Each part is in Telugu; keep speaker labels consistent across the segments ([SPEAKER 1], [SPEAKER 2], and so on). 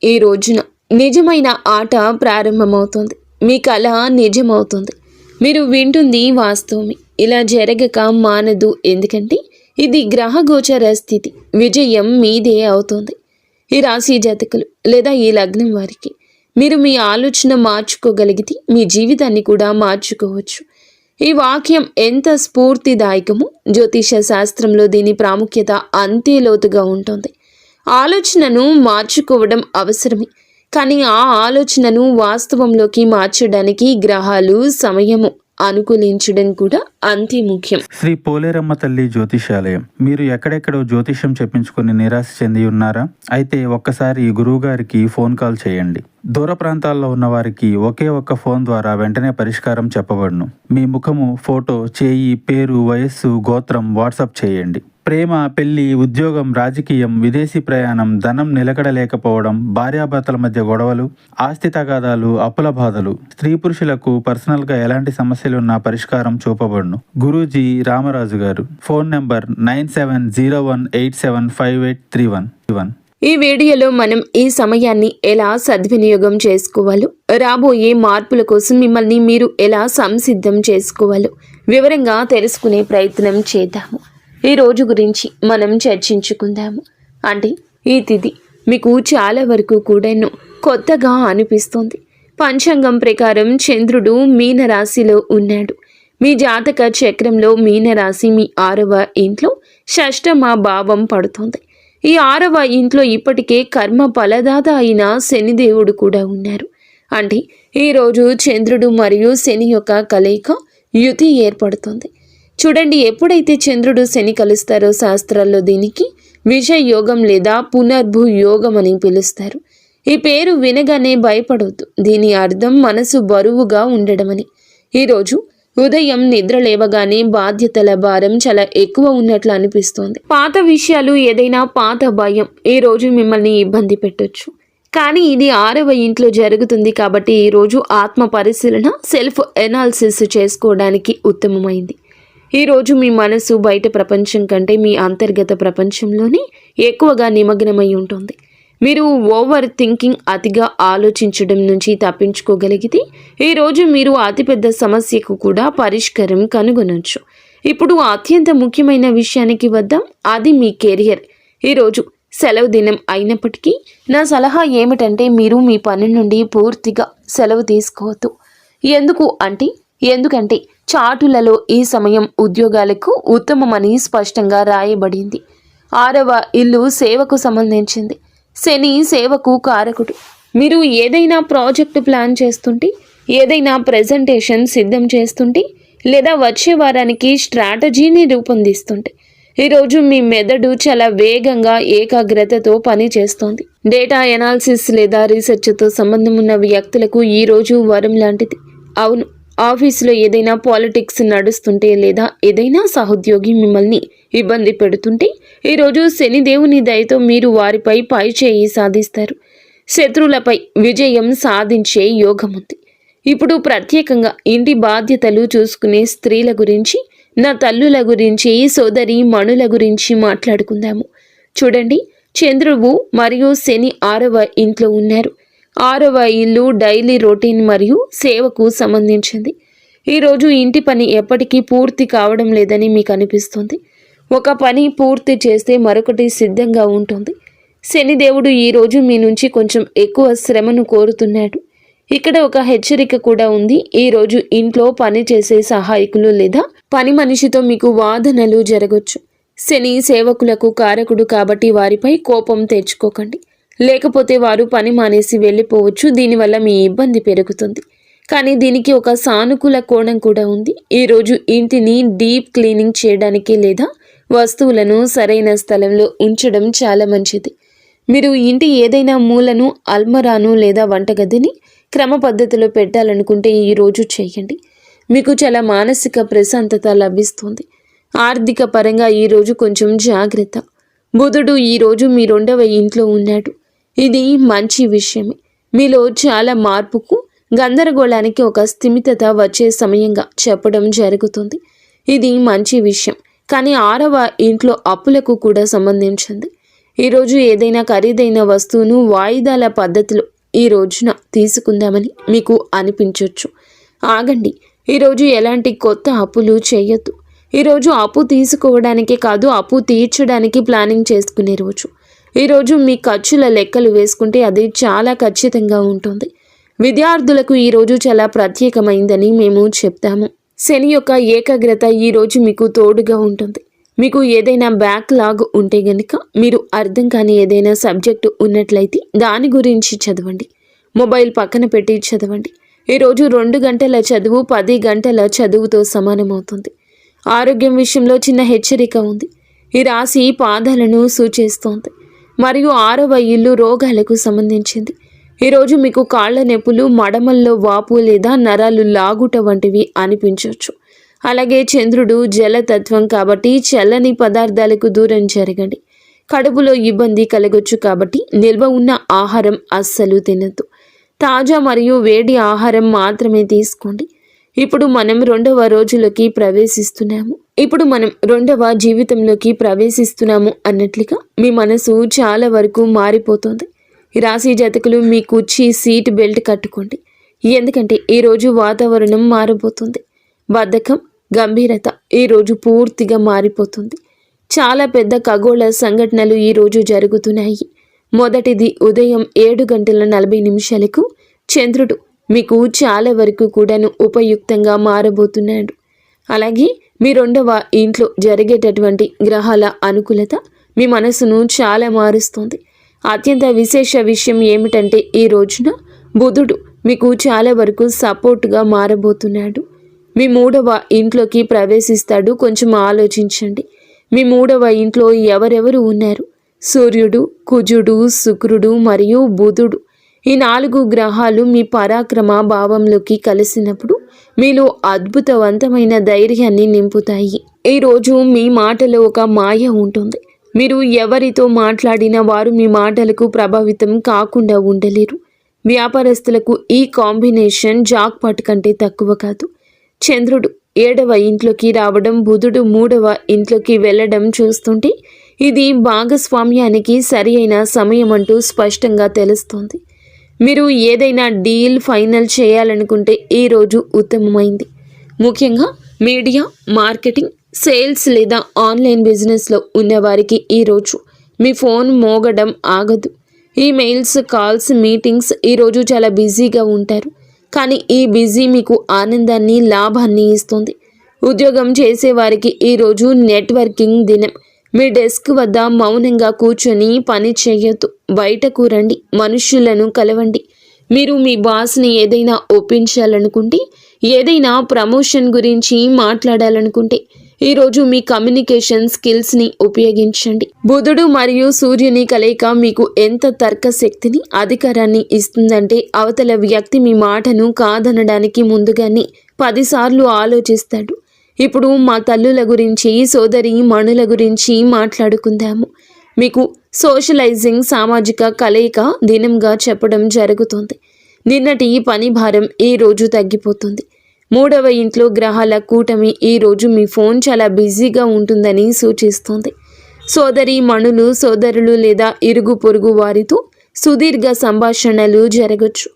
[SPEAKER 1] ఈ రోజున నిజమైన ఆట ప్రారంభమవుతుంది. మీ కళ నిజమవుతుంది. మీరు వింటుంది వాస్తవమే. ఇలా జరగక మానదు. ఎందుకంటే ఇది గ్రహగోచర స్థితి. విజయం మీదే అవుతుంది. ఈ రాశి జాతకులు లేదా ఈ లగ్నం వారికి మీరు మీ ఆలోచన మార్చుకోగలిగితే మీ జీవితాన్ని కూడా మార్చుకోవచ్చు. ఈ వాక్యం ఎంత స్ఫూర్తిదాయకమో జ్యోతిష శాస్త్రంలో దీని ప్రాముఖ్యత అంతే లోతుగా ఉంటుంది. ఆలోచనను మార్చుకోవడం అవసరమే, కానీ ఆ ఆలోచనను వాస్తవంలోకి మార్చడానికి గ్రహాలు సమయము అనుకూలించడం కూడా అంతే ముఖ్యం.
[SPEAKER 2] శ్రీ పోలేరమ్మ తల్లి జ్యోతిషాలయం. మీరు ఎక్కడెక్కడో జ్యోతిష్యం చెప్పించుకుని నిరాశ చెంది ఉన్నారా? అయితే ఒక్కసారి గురువు గారికి ఫోన్ కాల్ చేయండి. దూర ప్రాంతాల్లో ఉన్న వారికి ఒకే ఒక్క ఫోన్ ద్వారా వెంటనే పరిష్కారం చెప్పబడును. మీ ముఖము, ఫోటో, చేయి, పేరు, వయస్సు, గోత్రం వాట్సాప్ చేయండి. ప్రేమ, పెళ్లి, ఉద్యోగం, రాజకీయం, విదేశీ ప్రయాణం, ధనం నిలకడలేకపోవడం, భార్యాభర్తల మధ్య గొడవలు, ఆస్తి తగాదాలు, అప్పుల బాధలు, స్త్రీ పురుషులకు పర్సనల్గా ఎలాంటి సమస్యలున్నా పరిష్కారం చూపబడును. గురూజీ రామరాజు గారు. Phone number 9701875831.
[SPEAKER 1] ఈ వీడియోలో మనం ఈ సమయాన్ని ఎలా సద్వినియోగం చేసుకోవాలో, రాబోయే మార్పుల కోసం మిమ్మల్ని మీరు ఎలా సంసిద్ధం చేసుకోవాలో వివరంగా తెలుసుకునే ప్రయత్నం చేద్దాము. ఈ రోజు గురించి మనం చర్చించుకుందాము. అంటే ఈ తిథి మీకు చాలా వరకు కూడాను కొత్తగా అనిపిస్తుంది. పంచాంగం ప్రకారం చంద్రుడు మీనరాశిలో ఉన్నాడు. మీ జాతక చక్రంలో మీనరాశి మీ 6వ ఇంట్లో షష్టమ భావం పడుతుంది. ఈ 6వ ఇంట్లో ఇప్పటికే కర్మ ఫలదాత అయిన శనిదేవుడు కూడా ఉన్నారు. అంటే ఈరోజు చంద్రుడు మరియు శని యొక్క కలయిక యుతి ఏర్పడుతుంది. చూడండి, ఎప్పుడైతే చంద్రుడు శని కలుస్తారో శాస్త్రాల్లో దీనికి విషయ యోగం లేదా పునర్భు యోగం అని పిలుస్తారు. ఈ పేరు వినగానే భయపడవద్దు. దీని అర్థం మనసు బరువుగా ఉండడమని. ఈరోజు ఉదయం నిద్ర లేవగానే బాధ్యతల భారం చాలా ఎక్కువ ఉన్నట్లు అనిపిస్తోంది. పాత విషయాలు, ఏదైనా పాత భయం ఈ రోజు మిమ్మల్ని ఇబ్బంది పెట్టొచ్చు. కానీ ఇది 6వ ఇంట్లో జరుగుతుంది కాబట్టి ఈరోజు ఆత్మ పరిశీలన, సెల్ఫ్ ఎనాలిసిస్ చేసుకోవడానికి ఉత్తమమైంది. ఈరోజు మీ మనసు బయట ప్రపంచం కంటే మీ అంతర్గత ప్రపంచంలోనే ఎక్కువగా నిమగ్నమై ఉంటుంది. మీరు ఓవర్ థింకింగ్, అతిగా ఆలోచించడం నుంచి తప్పించుకోగలిగితే ఈరోజు మీరు అతిపెద్ద సమస్యకు కూడా పరిష్కారం కనుగొనవచ్చు. ఇప్పుడు అత్యంత ముఖ్యమైన విషయానికి వద్దాం. అది మీ కెరియర్. ఈరోజు సెలవు దినం అయినప్పటికీ నా సలహా ఏమిటంటే మీరు మీ పని నుండి పూర్తిగా సెలవు తీసుకోవద్దు. ఎందుకంటే చాటులలో ఈ సమయం ఉద్యోగాలకు ఉత్తమమని స్పష్టంగా రాయబడింది. 6వ ఇల్లు సేవకు సంబంధించింది. శని సేవకు కారకుడు. మీరు ఏదైనా ప్రాజెక్టు ప్లాన్ చేస్తుంటే, ఏదైనా ప్రెజెంటేషన్ సిద్ధం చేస్తుంటే, లేదా వచ్చే వారానికి స్ట్రాటజీని రూపొందిస్తుంటే ఈరోజు మీ మెదడు చాలా వేగంగా ఏకాగ్రతతో పని చేస్తోంది. డేటా ఎనాలిసిస్ లేదా రీసెర్చ్తో సంబంధం ఉన్న వ్యక్తులకు ఈరోజు వరం లాంటిది. అవును, ఆఫీసులో ఏదైనా పాలిటిక్స్ నడుస్తుంటే లేదా ఏదైనా సహోద్యోగి మిమ్మల్ని ఇబ్బంది పెడుతుంటే ఈరోజు శనిదేవుని దయతో మీరు వారిపై పై చేయి సాధిస్తారు. శత్రువులపై విజయం సాధించే యోగం ఉంది. ఇప్పుడు ప్రత్యేకంగా ఇంటి బాధ్యతలు చూసుకునే స్త్రీల గురించి, నా తల్లుల గురించి, సోదరి మణుల గురించి మాట్లాడుకుందాము. చూడండి, చంద్రుడు మరియు శని 6వ ఇంట్లో ఉన్నారు. 6వ ఇల్లు డైలీ రొటీన్ మరియు సేవకు సంబంధించింది. ఈరోజు ఇంటి పని ఎప్పటికీ పూర్తి కావడం లేదని మీకు అనిపిస్తుంది. ఒక పని పూర్తి చేస్తే మరొకటి సిద్ధంగా ఉంటుంది. శనిదేవుడు ఈరోజు మీ నుంచి కొంచెం ఎక్కువ శ్రమను కోరుతున్నాడు. ఇక్కడ ఒక హెచ్చరిక కూడా ఉంది. ఈరోజు ఇంట్లో పని చేసే సహాయకులు లేదా పని మనిషితో మీకు వాదనలు జరగవచ్చు. శని సేవకులకు కారకుడు కాబట్టి వారిపై కోపం తెచ్చుకోకండి. లేకపోతే వారు పని మానేసి వెళ్ళిపోవచ్చు. దీనివల్ల మీ ఇబ్బంది పెరుగుతుంది. కానీ దీనికి ఒక సానుకూల కోణం కూడా ఉంది. ఈరోజు ఇంటిని డీప్ క్లీనింగ్ చేయడానికి లేదా వస్తువులను సరైన స్థలంలో ఉంచడం చాలా మంచిది. మీరు ఇంటి ఏదైనా మూలను, అల్మరాను లేదా వంటగదిని క్రమ పద్ధతిలో పెట్టాలనుకుంటే ఈరోజు చేయండి. మీకు చాలా మానసిక ప్రశాంతత లభిస్తుంది. ఆర్థిక పరంగా ఈరోజు కొంచెం జాగ్రత్త. బుధుడు ఈరోజు మీ 2వ ఇంట్లో ఉన్నాడు. ఇది మంచి విషయమే. మీలో చాలా మార్పుకు, గందరగోళానికి ఒక స్థిమితత వచ్చే సమయంగా చెప్పడం జరుగుతుంది. ఇది మంచి విషయం. కానీ 6వ ఇంట్లో అప్పులకు కూడా సంబంధించింది. ఈరోజు ఏదైనా ఖరీదైన వస్తువును వాయిదాల పద్ధతిలో ఈ రోజున తీసుకుందామని మీకు అనిపించవచ్చు. ఆగండి, ఈరోజు ఎలాంటి కొత్త అప్పులు చేయొద్దు. ఈరోజు అప్పు తీసుకోవడానికే కాదు, అప్పు తీర్చడానికి ప్లానింగ్ చేసుకునే రోజు. ఈరోజు మీ ఖర్చుల లెక్కలు వేసుకుంటే అది చాలా ఖచ్చితంగా ఉంటుంది. విద్యార్థులకు ఈరోజు చాలా ప్రత్యేకమైందని మేము చెప్తాము. శని యొక్క ఏకాగ్రత ఈరోజు మీకు తోడుగా ఉంటుంది. మీకు ఏదైనా బ్యాక్లాగ్ ఉంటే గనుక, మీరు అర్థం కాని ఏదైనా సబ్జెక్టు ఉన్నట్లయితే దాని గురించి చదవండి. మొబైల్ పక్కన పెట్టి చదవండి. ఈరోజు 2 గంటల చదువు 10 గంటల చదువుతో సమానమవుతుంది. ఆరోగ్యం విషయంలో చిన్న హెచ్చరిక ఉంది. ఈ రాశి పాదాలను సూచిస్తోంది మరియు 6వ ఇల్లు రోగాలకు సంబంధించింది. ఈరోజు మీకు కాళ్ల నొప్పులు, మడమల్లో వాపు లేదా నరాలు లాగుట వంటివి అనిపించవచ్చు. అలాగే చంద్రుడు జలతత్వం కాబట్టి చల్లని పదార్థాలకు దూరం జరగండి. కడుపులో ఇబ్బంది కలగొచ్చు కాబట్టి నిల్వ ఉన్న ఆహారం అస్సలు తినద్దు. తాజా మరియు వేడి ఆహారం మాత్రమే తీసుకోండి. ఇప్పుడు మనం 2వ రోజులోకి ప్రవేశిస్తున్నాము అన్నట్లుగా మీ మనసు చాలా వరకు మారిపోతుంది. ఈ రాశి జాతకులు మీ కుర్చీ సీట్ బెల్ట్ కట్టుకోండి. ఎందుకంటే ఈరోజు వాతావరణం మారబోతుంది. బద్ధకం, గంభీరత ఈరోజు పూర్తిగా మారిపోతుంది. చాలా పెద్ద ఖగోళ సంఘటనలు ఈరోజు జరుగుతున్నాయి. మొదటిది ఉదయం 7:40 చంద్రుడు మీకు చాలా వరకు కూడాను ఉపయుక్తంగా మారబోతున్నాడు. అలాగే మీ 2వ ఇంట్లో జరిగేటటువంటి గ్రహాల అనుకూలత మీ మనసును చాలా మారుస్తుంది. అత్యంత విశేష విషయం ఏమిటంటే ఈ రోజున బుధుడు మీకు చాలా వరకు సపోర్ట్గా మారబోతున్నాడు. మీ 3వ ఇంట్లోకి ప్రవేశిస్తాడు. కొంచెం ఆలోచించండి. మీ 3వ ఇంట్లో ఎవరెవరు ఉన్నారు? సూర్యుడు, కుజుడు, శుక్రుడు మరియు బుధుడు. ఈ 4 గ్రహాలు మీ పరాక్రమ భావంలోకి కలిసినప్పుడు మీలో అద్భుతవంతమైన ధైర్యాన్ని నింపుతాయి. ఈరోజు మీ మాటలో ఒక మాయ ఉంటుంది. మీరు ఎవరితో మాట్లాడినా వారు మీ మాటలకు ప్రభావితం కాకుండా ఉండలేరు. వ్యాపారస్తులకు ఈ కాంబినేషన్ జాక్పాట్ కంటే తక్కువ కాదు. చంద్రుడు 7వ ఇంట్లోకి రావడం, బుధుడు 3వ ఇంట్లోకి వెళ్ళడం చూస్తుంటే ఇది భాగస్వామ్యానికి సరి అయిన సమయం అంటూ స్పష్టంగా తెలుస్తోంది. మీరు ఏదైనా డీల్ ఫైనల్ చేయాలనుకుంటే ఈరోజు ఉత్తమమైంది. ముఖ్యంగా మీడియా, మార్కెటింగ్, సేల్స్ లేదా ఆన్లైన్ బిజినెస్లో ఉన్నవారికి ఈరోజు మీ ఫోన్ మోగడం ఆగదు. ఈమెయిల్స్, కాల్స్, మీటింగ్స్ ఈరోజు చాలా బిజీగా ఉంటారు. కానీ ఈ బిజీ మీకు ఆనందాన్ని, లాభాన్ని ఇస్తుంది. ఉద్యోగం చేసేవారికి ఈరోజు నెట్వర్కింగ్ దినం. మీ డెస్క్ వద్ద మౌనంగా కూర్చొని పని చేయొద్దు. బయటకు రండి, మనుష్యులను కలవండి. మీరు మీ బాస్ని ఏదైనా ఒప్పించాలనుకుంటే, ఏదైనా ప్రమోషన్ గురించి మాట్లాడాలనుకుంటే ఈరోజు మీ కమ్యూనికేషన్ స్కిల్స్ని ఉపయోగించండి. బుధుడు మరియు సూర్యుని కలయిక మీకు ఎంత తర్క శక్తిని, అధికారాన్ని ఇస్తుందంటే అవతల వ్యక్తి మీ మాటను కాదనడానికి ముందుగానే 10 సార్లు ఆలోచిస్తాడు. ఇప్పుడు మా తల్లుల గురించి, సోదరి మణుల గురించి మాట్లాడుకుందాము. మీకు సోషలైజింగ్, సామాజిక కలయిక దినంగా చెప్పడం జరుగుతుంది. నిన్నటి పని భారం ఈ రోజు తగ్గిపోతుంది. 3వ ఇంట్లో గ్రహాల కూటమి ఈ రోజు మీ ఫోన్ చాలా బిజీగా ఉంటుందని సూచిస్తుంది. సోదరి మణులు, సోదరులు లేదా ఇరుగు పొరుగు వారితో సుదీర్ఘ సంభాషణలు జరగచ్చు.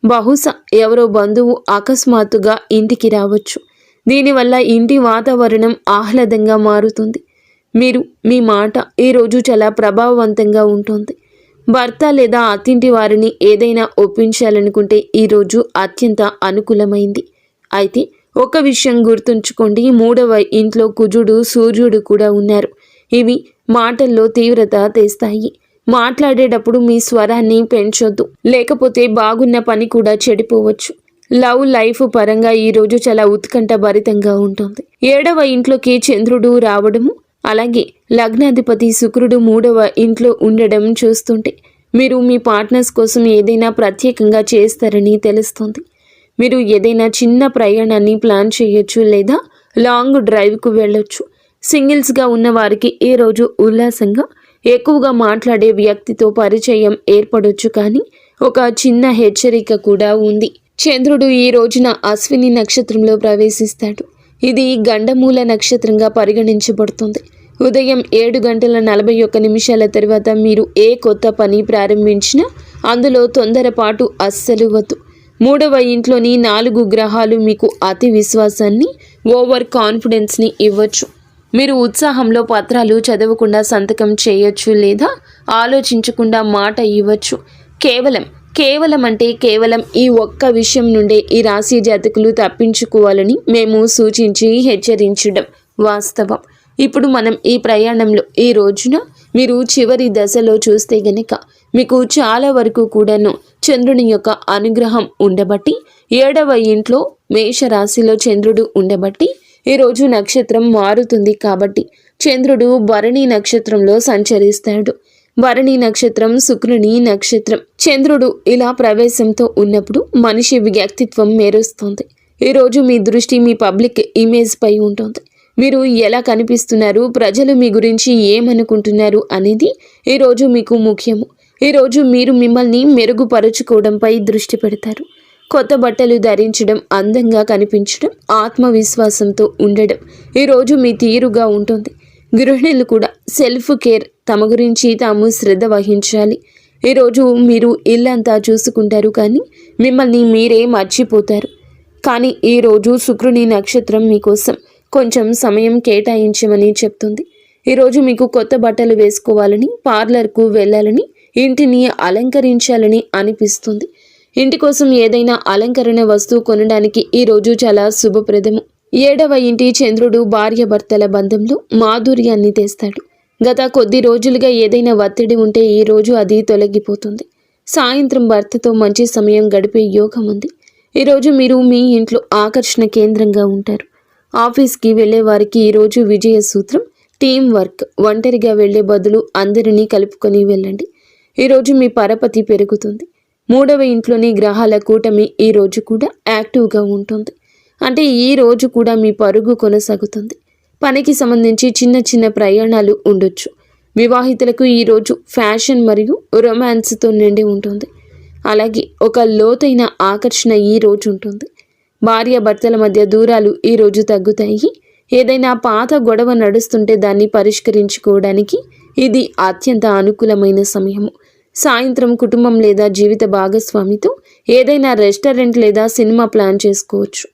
[SPEAKER 1] బహుశా ఎవరో బంధువు అకస్మాత్తుగా ఇంటికి రావచ్చు. దీనివల్ల ఇంటి వాతావరణం ఆహ్లాదంగా మారుతుంది. మీరు మీ మాట ఈరోజు చాలా ప్రభావవంతంగా ఉంటుంది. భర్త లేదా అత్తింటి వారిని ఏదైనా ఒప్పించాలనుకుంటే ఈరోజు అత్యంత అనుకూలమైంది. అయితే ఒక విషయం గుర్తుంచుకోండి, 3వ ఇంట్లో కుజుడు, సూర్యుడు కూడా ఉన్నారు. ఇవి మాటల్లో తీవ్రత తెస్తాయి. మాట్లాడేటప్పుడు మీ స్వరాన్ని పెంచొద్దు, లేకపోతే బాగున్న పని కూడా చెడిపోవచ్చు. లవ్ లైఫ్ పరంగా ఈరోజు చాలా ఉత్కంఠ భరితంగా ఉంటుంది. 7వ ఇంట్లోకి చంద్రుడు రావడము, అలాగే లగ్నాధిపతి శుక్రుడు 3వ ఇంట్లో ఉండడం చూస్తుంటే మీరు మీ పార్ట్నర్స్ కోసం ఏదైనా ప్రత్యేకంగా చేస్తారని తెలుస్తుంది. మీరు ఏదైనా చిన్న ప్రయాణాన్ని ప్లాన్ చేయొచ్చు లేదా లాంగ్ డ్రైవ్కు వెళ్ళొచ్చు. సింగిల్స్గా ఉన్న వారికి ఈ రోజు ఉల్లాసంగా ఎక్కువగా మాట్లాడే వ్యక్తితో పరిచయం ఏర్పడొచ్చు. కానీ ఒక చిన్న హెచ్చరిక కూడా ఉంది. చంద్రుడు ఈ రోజున అశ్విని నక్షత్రంలో ప్రవేశిస్తాడు. ఇది గండమూల నక్షత్రంగా పరిగణించబడుతుంది. ఉదయం 7:41 తర్వాత మీరు ఏ కొత్త పని ప్రారంభించినా అందులో తొందరపాటు అస్సలు వద్దు. 3వ ఇంట్లోని 4 గ్రహాలు మీకు అతి విశ్వాసాన్ని, ఓవర్ కాన్ఫిడెన్స్ని ఇవ్వచ్చు. మీరు ఉత్సాహంలో పత్రాలు చదవకుండా సంతకం చేయొచ్చు లేదా ఆలోచించకుండా మాట ఇవ్వచ్చు. కేవలం అంటే కేవలం ఈ ఒక్క విషయం నుండే ఈ రాశి జాతకులు తప్పించుకోవాలని మేము సూచించి హెచ్చరించడం వాస్తవం. ఇప్పుడు మనం ఈ ప్రయాణంలో ఈ రోజున మీరు చివరి దశలో చూస్తే గనక మీకు చాలా వరకు కూడాను చంద్రుని యొక్క అనుగ్రహం ఉండబట్టి 7వ ఇంట్లో మేషరాశిలో చంద్రుడు ఉండబట్టి ఈరోజు నక్షత్రం మారుతుంది. కాబట్టి చంద్రుడు భరణి నక్షత్రంలో సంచరిస్తాడు. భరణి నక్షత్రం శుక్రుని నక్షత్రం. చంద్రుడు ఇలా ప్రవేశంతో ఉన్నప్పుడు మనిషి వ్యక్తిత్వం మెరుస్తుంది. ఈరోజు మీ దృష్టి మీ పబ్లిక్ ఇమేజ్ పై ఉంటుంది. మీరు ఎలా కనిపిస్తున్నారు, ప్రజలు మీ గురించి ఏమనుకుంటున్నారు అనేది ఈరోజు మీకు ముఖ్యము. ఈరోజు మీరు మిమ్మల్ని మెరుగుపరుచుకోవడంపై దృష్టి పెడతారు. కొత్త బట్టలు ధరించడం, అందంగా కనిపించడం, ఆత్మవిశ్వాసంతో ఉండడం ఈరోజు మీ తీరుగా ఉంటుంది. గృహిణులు కూడా సెల్ఫ్ కేర్, తమ గురించి తాము శ్రద్ధ వహించాలి. ఈరోజు మీరు ఇల్లంతా చూసుకుంటారు కానీ మిమ్మల్ని మీరే మర్చిపోతారు. కానీ ఈరోజు శుక్రుని నక్షత్రం మీకోసం కొంచెం సమయం కేటాయించమని చెప్తుంది. ఈరోజు మీకు కొత్త బట్టలు వేసుకోవాలని, పార్లర్కు వెళ్ళాలని, ఇంటిని అలంకరించాలని అనిపిస్తుంది. ఇంటి కోసం ఏదైనా అలంకరణ వస్తువు కొనడానికి ఈరోజు చాలా శుభప్రదము. 7వ ఇంటి చంద్రుడు భార్యాభర్తల బంధంలో మాధుర్యాన్ని తెస్తాడు. గత కొద్ది రోజులుగా ఏదైనా ఒత్తిడి ఉంటే ఈరోజు అది తొలగిపోతుంది. సాయంత్రం భర్తతో మంచి సమయం గడిపే యోగం ఉంది. ఈరోజు మీరు మీ ఇంట్లో ఆకర్షణ కేంద్రంగా ఉంటారు. ఆఫీస్కి వెళ్ళే వారికి ఈరోజు విజయ సూత్రం టీం వర్క్. ఒంటరిగా వెళ్లే బదులు అందరినీ కలుపుకొని వెళ్ళండి. ఈరోజు మీ పరపతి పెరుగుతుంది. 3వ ఇంట్లోని గ్రహాల కూటమి ఈ రోజు కూడా యాక్టివ్గా ఉంటుంది. అంటే ఈ రోజు కూడా మీ పరుగు కొనసాగుతుంది. పనికి సంబంధించి చిన్న ప్రయాణాలు ఉండొచ్చు. వివాహితులకు ఈరోజు ఫ్యాషన్ మరియు రొమాన్స్తో నిండి ఉంటుంది. అలాగే ఒక లోతైన ఆకర్షణ ఈ రోజు ఉంటుంది. భార్యాభర్తల మధ్య దూరాలు ఈరోజు తగ్గుతాయి. ఏదైనా పాత గొడవ నడుస్తుంటే దాన్ని పరిష్కరించుకోవడానికి ఇది అత్యంత అనుకూలమైన సమయము. సాయంత్రం కుటుంబం లేదా జీవిత భాగస్వామితో ఏదైనా రెస్టారెంట్ లేదా సినిమా ప్లాన్ చేసుకోవచ్చు.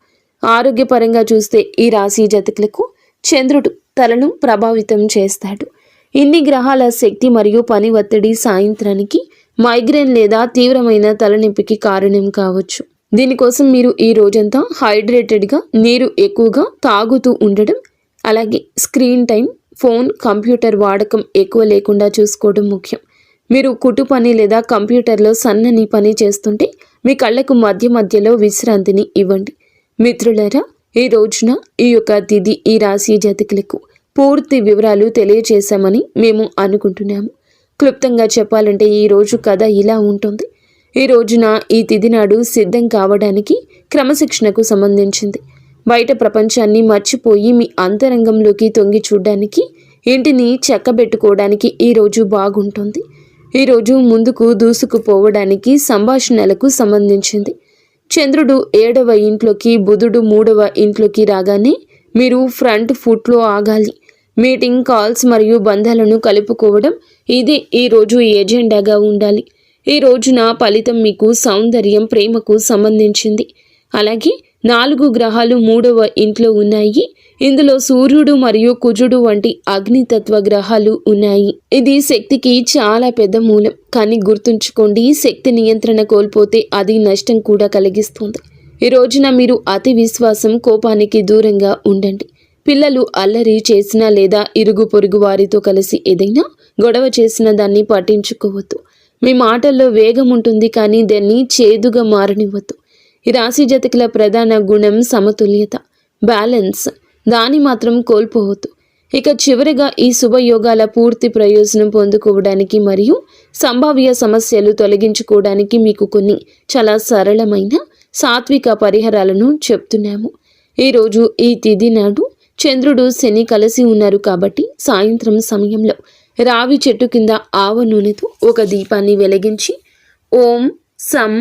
[SPEAKER 1] ఆరోగ్యపరంగా చూస్తే ఈ రాశి జాతకులకు చంద్రుడు తలను ప్రభావితం చేస్తాడు. ఇన్ని గ్రహాల శక్తి మరియు పని ఒత్తిడి సాయంత్రానికి మైగ్రేన్ లేదా తీవ్రమైన తలనొప్పికి కారణం కావచ్చు. దీనికోసం మీరు ఈ రోజంతా హైడ్రేటెడ్గా, నీరు ఎక్కువగా తాగుతూ ఉండడం, అలాగే స్క్రీన్ టైం, ఫోన్, కంప్యూటర్ వాడకం ఎక్కువ లేకుండా చూసుకోవడం ముఖ్యం. మీరు కుట్టు పని లేదా కంప్యూటర్లో సన్నని పని చేస్తుంటే మీ కళ్ళకు మధ్యలో విశ్రాంతిని ఇవ్వండి. మిత్రులారా, ఈ రోజున ఈ యొక్క తిథి ఈ రాశి జాతకులకు పూర్తి వివరాలు తెలియజేశామని మేము అనుకుంటున్నాము. క్లుప్తంగా చెప్పాలంటే ఈ రోజు కథ ఇలా ఉంటుంది. ఈ రోజున ఈ తిథి నాడు సిద్ధం కావడానికి క్రమశిక్షణకు సంబంధించింది. బయట ప్రపంచాన్ని మర్చిపోయి మీ అంతరంగంలోకి తొంగి చూడడానికి, ఇంటిని చక్కబెట్టుకోవడానికి ఈరోజు బాగుంటుంది. ఈరోజు ముందుకు దూసుకుపోవడానికి సంభాషణలకు సంబంధించింది. చంద్రుడు 7వ ఇంట్లోకి, బుధుడు 3వ ఇంట్లోకి రాగానే మీరు ఫ్రంట్ ఫుట్లో ఆగాలి. మీటింగ్, కాల్స్ మరియు బంధాలను కలుపుకోవడం ఇది ఈరోజు ఎజెండాగా ఉండాలి. ఈ రోజున ఫలితం మీకు సౌందర్యం, ప్రేమకు సంబంధించింది. అలాగే 4 గ్రహాలు 3వ ఇంట్లో ఉన్నాయి. ఇందులో సూర్యుడు మరియు కుజుడు వంటి అగ్నితత్వ గ్రహాలు ఉన్నాయి. ఇది శక్తికి చాలా పెద్ద మూలం. కానీ గుర్తుంచుకోండి, శక్తి నియంత్రణ కోల్పోతే అది నష్టం కూడా కలిగిస్తుంది. ఈ రోజున మీరు అతి విశ్వాసం, కోపానికి దూరంగా ఉండండి. పిల్లలు అల్లరి చేసినా లేదా ఇరుగు పొరుగు వారితో కలిసి ఏదైనా గొడవ చేసిన దాన్ని పట్టించుకోవద్దు. మీ మాటల్లో వేగం ఉంటుంది కానీ దాన్ని చేదుగా మారనివ్వద్దు. ఈ రాశి జాతకుల ప్రధాన గుణం సమతుల్యత, బ్యాలెన్స్. దాన్ని మాత్రం కోల్పోవద్దు. ఇక చివరిగా ఈ శుభయోగాల పూర్తి ప్రయోజనం పొందుకోవడానికి మరియు సంభావ్య సమస్యలు తొలగించుకోవడానికి మీకు కొన్ని చాలా సరళమైన సాత్విక పరిహారాలను చెప్తున్నాము. ఈరోజు ఈ తిథి నాడు చంద్రుడు, శని కలిసి ఉన్నారు కాబట్టి సాయంత్రం సమయంలో రావి చెట్టు కింద ఆవ నూనెతో ఒక దీపాన్ని వెలిగించి ఓం సం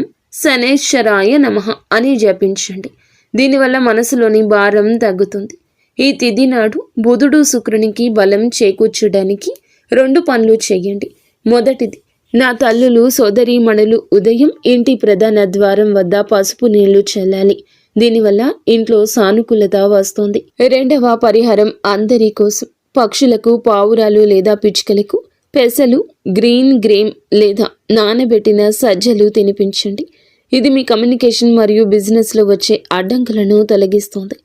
[SPEAKER 1] శనేశ్వరాయ నమః అని జపించండి. దీనివల్ల మనసులోని భారం తగ్గుతుంది. ఈ తిథి నాడు బుధుడు శుక్రునికి బలం చేకూర్చడానికి 2 పనులు చేయండి. మొదటిది, నా తల్లులు సోదరీమణులు ఉదయం ఇంటి ప్రధాన ద్వారం వద్ద పసుపు నీళ్లు చల్లాలి. దీనివల్ల ఇంట్లో సానుకూలత వస్తుంది. 2వ పరిహారం అందరి కోసం. పక్షులకు, పావురాలు లేదా పిచ్చుకలకు పెసలు, గ్రీన్ గ్రేమ్ లేదా నానబెట్టిన సజ్జలు తినిపించండి. ఇది మీ కమ్యూనికేషన్ మరియు బిజినెస్లో వచ్చే అడ్డంకులను తొలగిస్తుంది.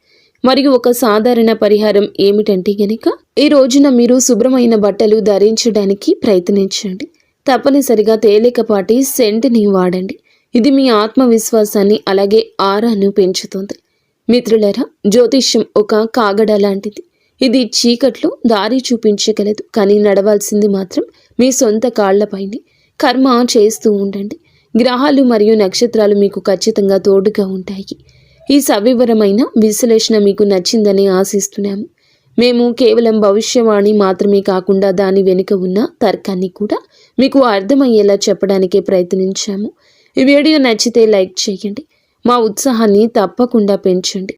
[SPEAKER 1] మరియు ఒక సాధారణ పరిహారం ఏమిటంటే గనుక, ఈ రోజున మీరు శుభ్రమైన బట్టలు ధరించడానికి ప్రయత్నించండి. తప్పనిసరిగా తేలికపాటి సెంట్ని వాడండి. ఇది మీ ఆత్మవిశ్వాసాన్ని అలాగే ఆరాను పెంచుతుంది. మిత్రులారా, జ్యోతిష్యం ఒక కాగడ లాంటిది. ఇది చీకట్లో దారి చూపించగలదు, కానీ నడవాల్సింది మాత్రం మీ సొంత కాళ్లపైనే. కర్మ చేస్తూ ఉండండి. గ్రహాలు మరియు నక్షత్రాలు మీకు ఖచ్చితంగా తోడుగా ఉంటాయి. ఈ సవివరమైన విశ్లేషణ మీకు నచ్చిందని ఆశిస్తున్నాము. మేము కేవలం భవిష్యవాణి మాత్రమే కాకుండా దాని వెనుక ఉన్న తర్కాన్ని కూడా మీకు అర్థమయ్యేలా చెప్పడానికే ప్రయత్నించాము. ఈ వీడియో నచ్చితే లైక్ చేయండి. మా ఉత్సాహాన్ని తప్పకుండా పెంచండి.